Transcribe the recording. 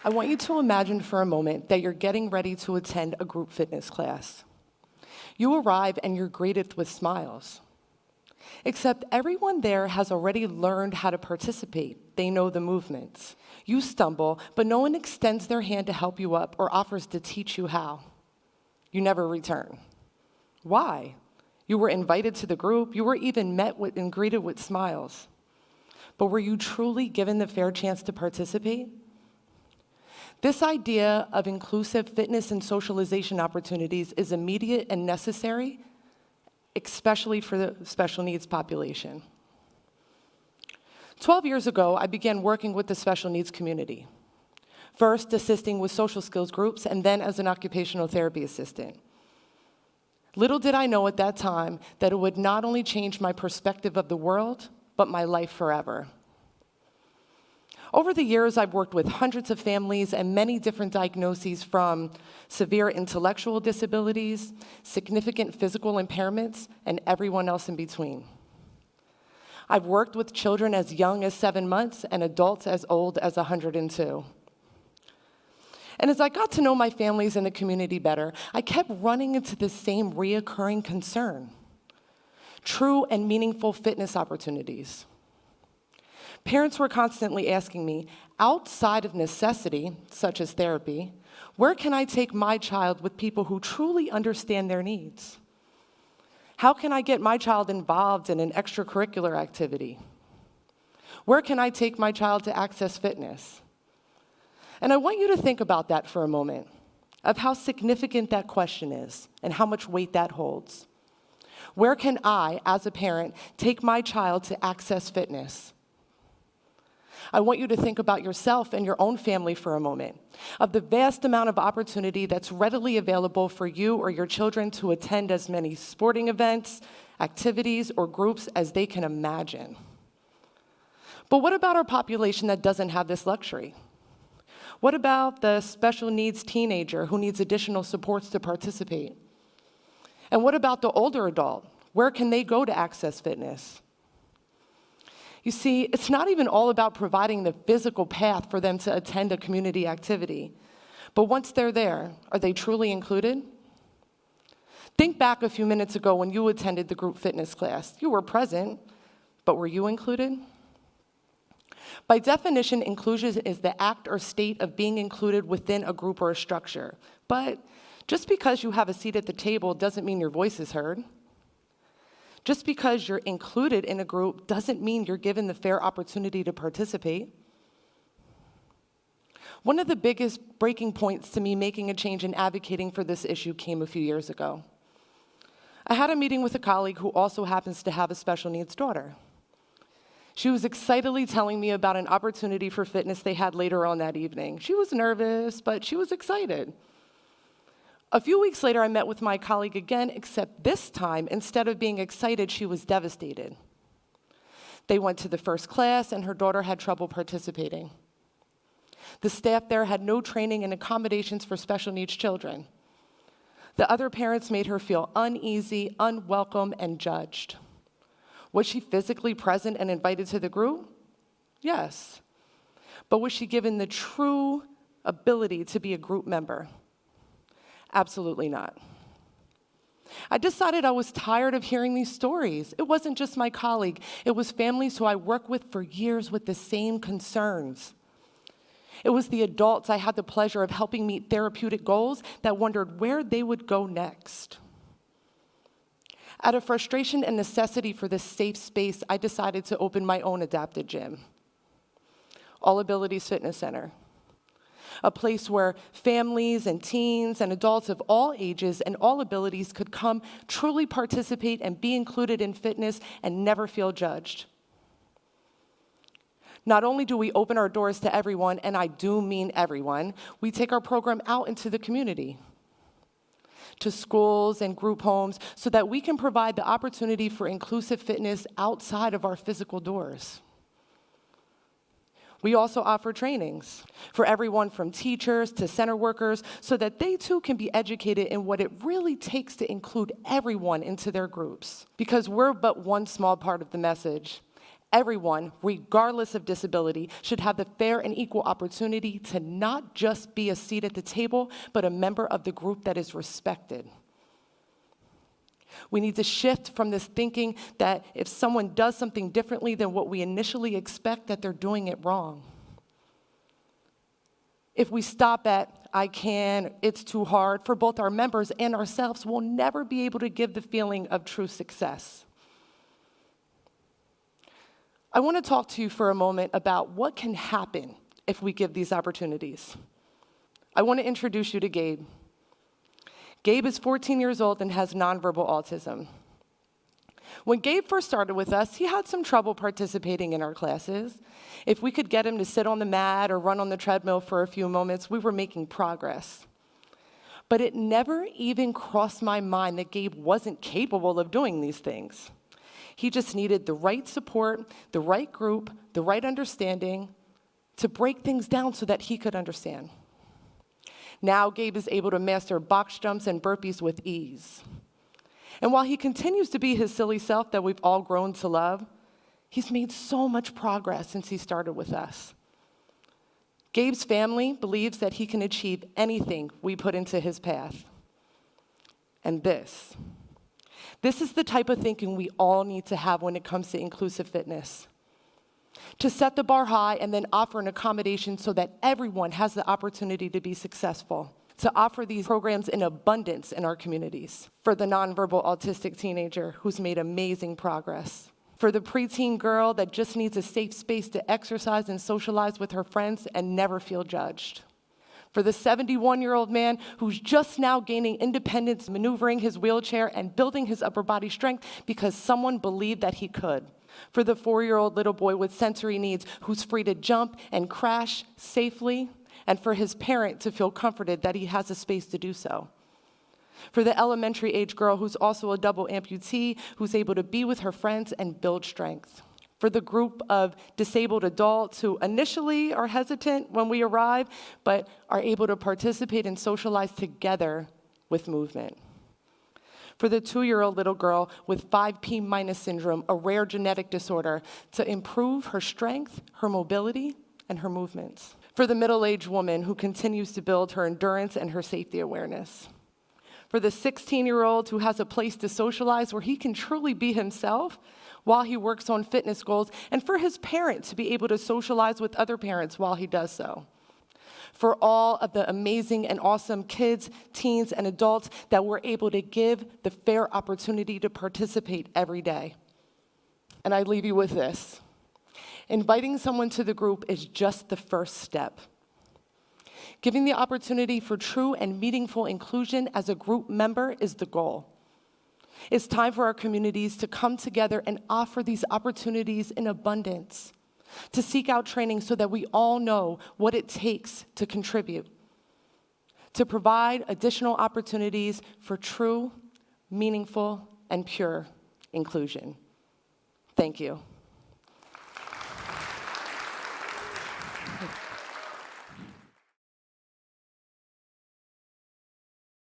I want you to imagine for a moment that you're getting ready to attend a group fitness class. You arrive and you're greeted with smiles. Except everyone there has already learned how to participate. They know the movements. You stumble, but no one extends their hand to help you up or offers to teach you how. You never return. Why? You were invited to the group. You were even met with and greeted with smiles. But were you truly given the fair chance to participate? This idea of inclusive fitness and socialization opportunities is immediate and necessary, especially for the special needs population. 12 years ago, I began working with the special needs community, first assisting with social skills groups and then as an occupational therapy assistant. Little did I know at that time that it would not only change my perspective of the world, but my life forever. Over the years, I've worked with hundreds of families and many different diagnoses, from severe intellectual disabilities, significant physical impairments, and everyone else in between. I've worked with children as young as 7 months and adults as old as 102. And as I got to know my families and the community better, I kept running into the same reoccurring concern: true and meaningful fitness opportunities. Parents were constantly asking me, outside of necessity, such as therapy, where can I take my child with people who truly understand their needs? How can I get my child involved in an extracurricular activity? Where can I take my child to access fitness? And I want you to think about that for a moment, of how significant that question is and how much weight that holds. Where can I, as a parent, take my child to access fitness? I want you to think about yourself and your own family for a moment, of the vast amount of opportunity that's readily available for you or your children to attend as many sporting events, activities, or groups as they can imagine. But what about our population that doesn't have this luxury? What about the special needs teenager who needs additional supports to participate? And what about the older adult? Where can they go to access fitness? You see, it's not even all about providing the physical path for them to attend a community activity. But once they're there, are they truly included? Think back a few minutes ago when you attended the group fitness class. You were present, but were you included? By definition, inclusion is the act or state of being included within a group or a structure. But just because you have a seat at the table doesn't mean your voice is heard. Just because you're included in a group doesn't mean you're given the fair opportunity to participate. One of the biggest breaking points to me making a change and advocating for this issue came a few years ago. I had a meeting with a colleague who also happens to have a special needs daughter. She was excitedly telling me about an opportunity for fitness they had later on that evening. She was nervous, but she was excited. A few weeks later, I met with my colleague again, except this time, instead of being excited, she was devastated. They went to the first class, and her daughter had trouble participating. The staff there had no training and accommodations for special needs children. The other parents made her feel uneasy, unwelcome, and judged. Was she physically present and invited to the group? Yes. But was she given the true ability to be a group member? Absolutely not. I decided I was tired of hearing these stories. It wasn't just my colleague. It was families who I worked with for years with the same concerns. It was the adults I had the pleasure of helping meet therapeutic goals that wondered where they would go next. Out of frustration and necessity for this safe space, I decided to open my own adapted gym, All Abilities Fitness Center. A place where families and teens and adults of all ages and all abilities could come, truly participate, and be included in fitness and never feel judged. Not only do we open our doors to everyone, and I do mean everyone, we take our program out into the community, to schools and group homes, so that we can provide the opportunity for inclusive fitness outside of our physical doors. We also offer trainings for everyone from teachers to center workers so that they too can be educated in what it really takes to include everyone into their groups. Because we're but one small part of the message. Everyone, regardless of disability, should have the fair and equal opportunity to not just be a seat at the table, but a member of the group that is respected. We need to shift from this thinking that if someone does something differently than what we initially expect, that they're doing it wrong. If we stop at, I can, it's too hard, for both our members and ourselves, we'll never be able to give the feeling of true success. I want to talk to you for a moment about what can happen if we give these opportunities. I want to introduce you to Gabe. Gabe is 14 years old and has nonverbal autism. When Gabe first started with us, he had some trouble participating in our classes. If we could get him to sit on the mat or run on the treadmill for a few moments, we were making progress. But it never even crossed my mind that Gabe wasn't capable of doing these things. He just needed the right support, the right group, the right understanding to break things down so that he could understand. Now Gabe is able to master box jumps and burpees with ease. And while he continues to be his silly self that we've all grown to love, he's made so much progress since he started with us. Gabe's family believes that he can achieve anything we put into his path. And this is the type of thinking we all need to have when it comes to inclusive fitness. To set the bar high and then offer an accommodation so that everyone has the opportunity to be successful. To offer these programs in abundance in our communities. For the nonverbal autistic teenager who's made amazing progress. For the preteen girl that just needs a safe space to exercise and socialize with her friends and never feel judged. For the 71-year-old man who's just now gaining independence, maneuvering his wheelchair and building his upper body strength because someone believed that he could. For the 4-year-old little boy with sensory needs who's free to jump and crash safely, and for his parent to feel comforted that he has a space to do so. For the elementary age girl who's also a double amputee who's able to be with her friends and build strength. For the group of disabled adults who initially are hesitant when we arrive, but are able to participate and socialize together with movement. For the 2-year-old little girl with 5P- syndrome, a rare genetic disorder, to improve her strength, her mobility, and her movements. For the middle-aged woman who continues to build her endurance and her safety awareness. For the 16-year-old who has a place to socialize where he can truly be himself while he works on fitness goals, and for his parent to be able to socialize with other parents while he does so. For all of the amazing and awesome kids, teens, and adults that we're able to give the fair opportunity to participate every day. And I leave you with this. Inviting someone to the group is just the first step. Giving the opportunity for true and meaningful inclusion as a group member is the goal. It's time for our communities to come together and offer these opportunities in abundance, to seek out training so that we all know what it takes to contribute, to provide additional opportunities for true, meaningful, and pure inclusion. Thank you.